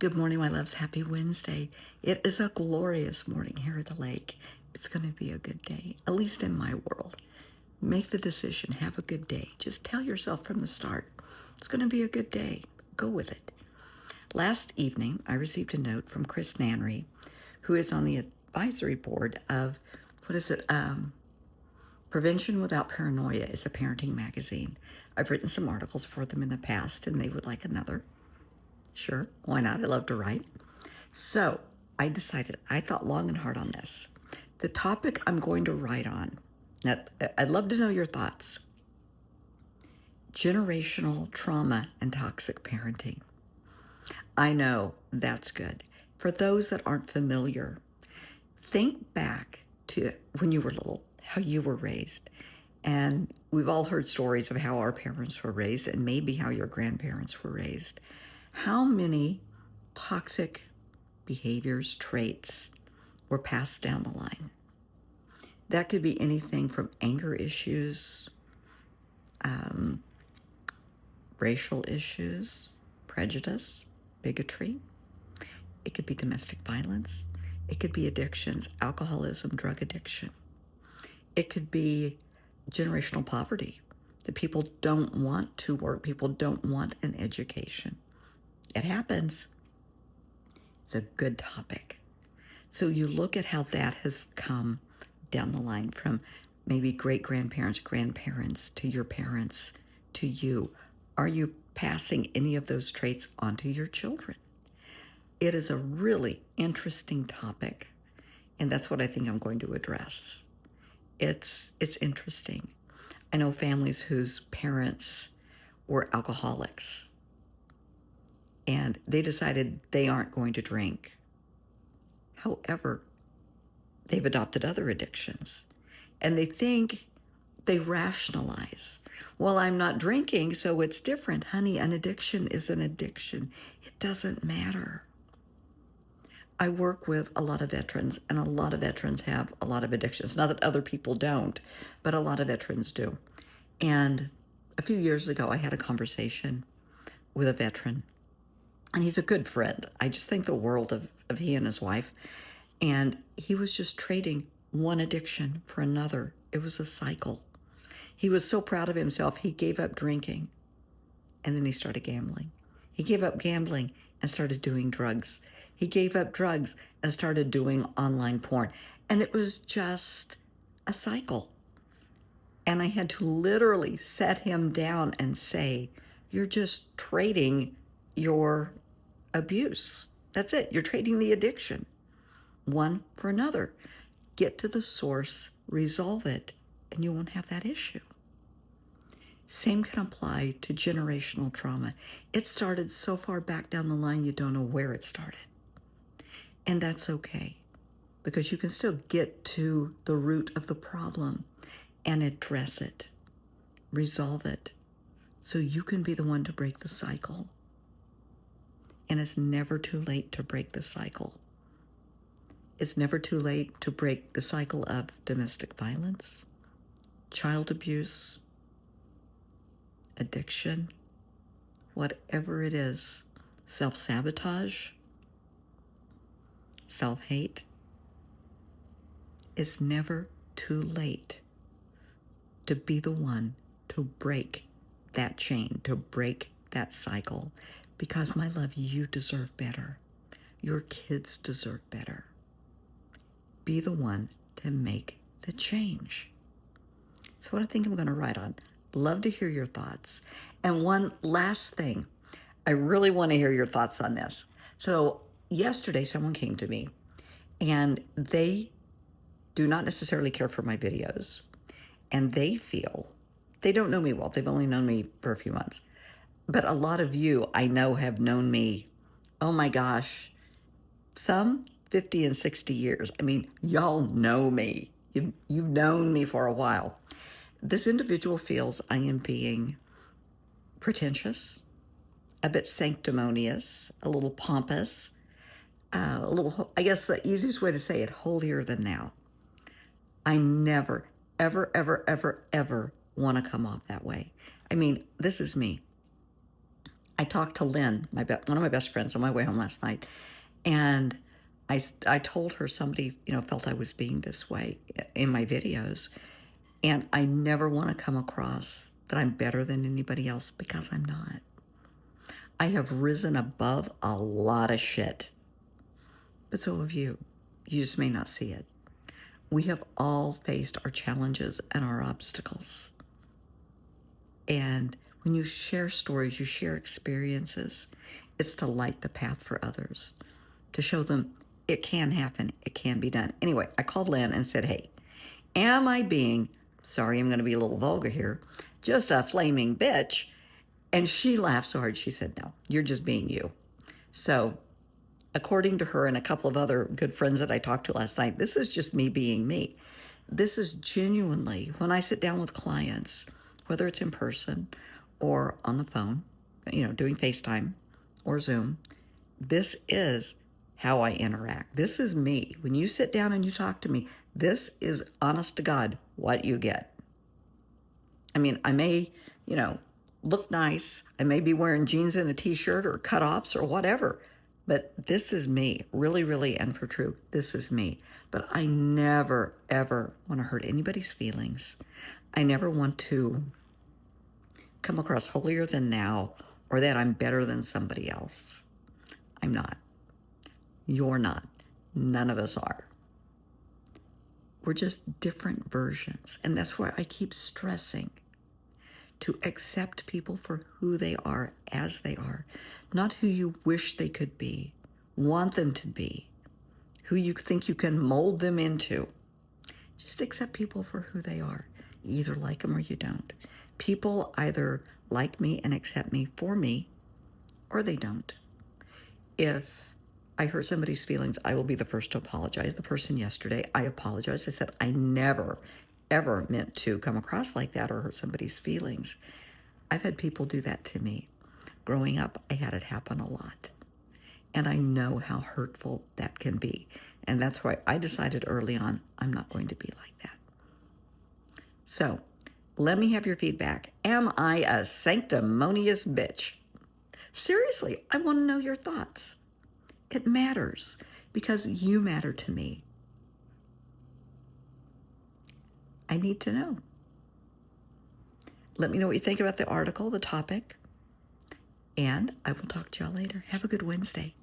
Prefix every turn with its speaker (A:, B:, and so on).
A: Good morning, my loves. Happy Wednesday. It is a glorious morning here at the lake. It's going to be a good day, at least in my world. Make the decision. Have a good day. Just tell yourself from the start, it's going to be a good day. Go with it. Last evening, I received a note from Chris Nanry, who is on the advisory board of, Prevention Without Paranoia is a parenting magazine. I've written some articles for them in the past, and they would like another. Sure, why not? I love to write. So I decided, I thought long and hard on this. The topic I'm going to write on, I'd love to know your thoughts. Generational trauma and toxic parenting. I know that's good. For those that aren't familiar, think back to when you were little, how you were raised. And we've all heard stories of how our parents were raised and maybe how your grandparents were raised. How many toxic behaviors, traits were passed down the line? That could be anything from anger issues, racial issues, prejudice, bigotry. It could be domestic violence. It could be addictions, alcoholism, drug addiction. It could be generational poverty, that people don't want to work, people don't want an education. It happens. It's a good topic. So you look at how that has come down the line from maybe great-grandparents, grandparents, to your parents, to you. Are you passing any of those traits onto your children? It is a really interesting topic, and that's what I think I'm going to address. It's interesting. I know families whose parents were alcoholics, and they decided they aren't going to drink. However, they've adopted other addictions, and they rationalize. Well, I'm not drinking, so it's different. Honey, an addiction is an addiction. It doesn't matter. I work with a lot of veterans, and a lot of veterans have a lot of addictions. Not that other people don't, but a lot of veterans do. And a few years ago, I had a conversation with a veteran, and he's a good friend. I just think the world of he and his wife. And he was just trading one addiction for another. It was a cycle. He was so proud of himself, he gave up drinking, and then he started gambling. He gave up gambling and started doing drugs. He gave up drugs and started doing online porn. And it was just a cycle. And I had to literally set him down and say, you're just trading your abuse. That's it. You're trading the addiction, one for another. Get to the source, resolve it, and you won't have that issue. Same can apply to generational trauma. It started so far back down the line, you don't know where it started. And that's okay, because you can still get to the root of the problem and address it, resolve it, so you can be the one to break the cycle. And it's never too late to break the cycle. It's never too late to break the cycle of domestic violence, child abuse, addiction, whatever it is, self-sabotage, self-hate. It's never too late to be the one to break that chain, to break that cycle. Because, my love, you deserve better. Your kids deserve better. Be the one to make the change. That's what I think I'm going to write on. Love to hear your thoughts. And one last thing, I really want to hear your thoughts on this. So yesterday, someone came to me, and they do not necessarily care for my videos. And they feel, they don't know me well. They've only known me for a few months. But a lot of you, I know, have known me, oh my gosh, some 50 and 60 years. I mean, y'all know me. You've known me for a while. This individual feels I am being pretentious, a bit sanctimonious, a little pompous, a little, I guess the easiest way to say it, holier than thou. I never, ever, ever, ever, ever want to come off that way. I mean, this is me. I talked to Lynn, one of my best friends, on my way home last night, and I told her somebody, felt I was being this way in my videos, and I never want to come across that I'm better than anybody else, because I'm not. I have risen above a lot of shit, but so have you. You just may not see it. We have all faced our challenges and our obstacles. And when you share stories, you share experiences, it's to light the path for others, to show them it can happen, it can be done. Anyway, I called Lynn and said, hey, am I being, sorry, I'm going to be a little vulgar here, just a flaming bitch? And she laughed so hard, she said, no, you're just being you. So according to her and a couple of other good friends that I talked to last night, this is just me being me. This is genuinely, when I sit down with clients, whether it's in person or on the phone, doing FaceTime or Zoom, this is how I interact. This is me. When you sit down and you talk to me, this is honest to God what you get. I mean, I may, look nice. I may be wearing jeans and a t-shirt or cutoffs or whatever, but this is me, really, really, and for true, this is me. But I never, ever want to hurt anybody's feelings. I never want to come across holier than thou or that I'm better than somebody else. I'm not. You're not. None of us are. We're just different versions. And that's why I keep stressing to accept people for who they are as they are, not who you wish they could be, want them to be, who you think you can mold them into. Just accept people for who they are. You either like them or you don't. People either like me and accept me for me, or they don't. If I hurt somebody's feelings, I will be the first to apologize. The person yesterday, I apologized. I said, I never, ever meant to come across like that or hurt somebody's feelings. I've had people do that to me. Growing up, I had it happen a lot. And I know how hurtful that can be. And that's why I decided early on, I'm not going to be like that. So let me have your feedback. Am I a sanctimonious bitch? Seriously, I want to know your thoughts. It matters because you matter to me. I need to know. Let me know what you think about the article, the topic, and I will talk to y'all later. Have a good Wednesday.